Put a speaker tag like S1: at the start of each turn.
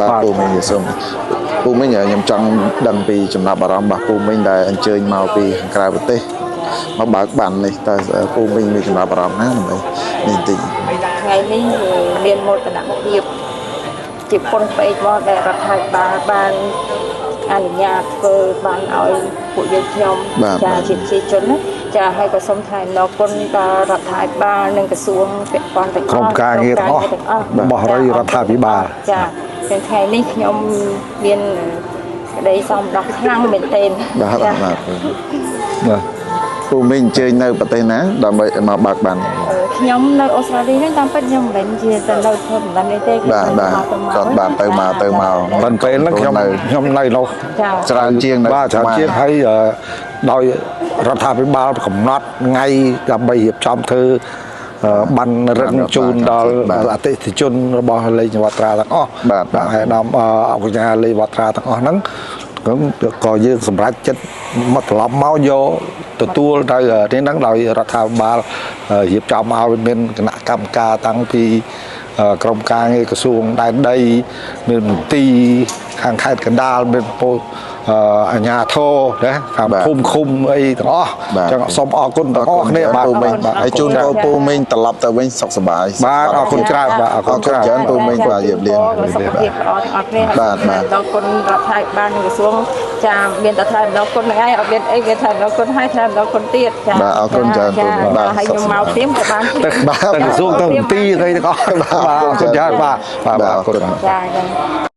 S1: បាទពូមិញសូមពូមិញខ្ញុំចង់ដឹងពីចំណាប់អារម្មណ៍របស់ពូមិញដែលអញ្ជើញមកពីក្រៅប្រទេសមកបើកបាននេះតើពូមិញមានចំណាប់អារម្មណ៍ណាដើម្បីនេះតិច
S2: ថ្ងៃនេះមានមោទនភាពជាពុនពេកមកដែលរដ្ឋាភិបាលបានអនុញ្ញាតធ្វើបានឲ្យពួកយើងខ្ញុំចាជាប្រជាជនចាហើយក៏សូមថ្លែងអំណរគុណដល់រដ្ឋាភិបាលនិងក្រសួងពាក់ព័ន្ធទាំងអស់
S3: ក្រុមការងារទាំងអស់របស់រដ្ឋាភិបាល
S2: ចាទាំងថ្ងៃនេះខ្ញុំមានក្តីសោមនស្សខ្លាំងមែនទែន
S1: បាទពូមិញអញ្ជើញនៅប្រទេសណាដើម្បីមកបើកបាន
S2: ខ្ញុំនៅអូស្ត្រាលីហ្នឹងតាមពិតខ្ញុំមិនមែនជាទៅនៅធ្វើមិនដឹងទេ
S1: បាទគាត់បានទៅមក
S3: មិនពេលហ្នឹងខ្ញុំនៅនោះ
S1: ច្រើនជាង
S3: បាទច្រើនជាងហើយដោយរដ្ឋាភិបាលកំណត់ថ្ងៃដើម្បីរៀបចំធ្វើបានរឹងជូនដល់អតិថិជនរបស់លេងវត្តត្រាទាំងអស់
S1: បាទ
S3: ហើយដល់អកញ្ញាលេងវត្តត្រាទាំងអស់ហ្នឹងក៏យើងសម្រេចចិត្តមកត្រឡប់មកយកទទួលទៅនេះហ្នឹងដោយរដ្ឋាភិបាលរៀបចំឲ្យមានគណៈកម្មការតាំងពីក្រមការងារក្រសួងដែនដីមានមន្ទីរខាងខេត្តកណ្ដាលមានពលអាជ្ញាធរណាខាងភូមិឃុំអីទាំងអស់ចឹងសូមអរគុណទាំងអស់គ្នា
S1: បាទហើយជូនពរពូមិញត្រឡប់ទៅវិញសុខសប្បាយ
S3: បាទអរគុណច្រើនបាទអរគុណ
S1: ច្រើនពូមិញបាទរៀបរៀង
S2: សុខភាពល្អទាំងអស់គ្នា
S1: បាទ
S2: អរគុណរដ្ឋាភិបាលនិងក្រសួងចាមានតែថាអរគុណហ្នឹងហើយអត់មានអីមានថាអរគុណហើយថាអរគុណទៀត
S1: ចាបាទអរគុណច្រើនពូមិ
S2: បាទហើយខ្ញុំមកព្រាមក៏បាន
S3: ទៅក្រសួងទៅមន្ទីរអីទាំងអស់បាទអរគុណច្រើនបាទ
S1: អរគុណ
S2: ចា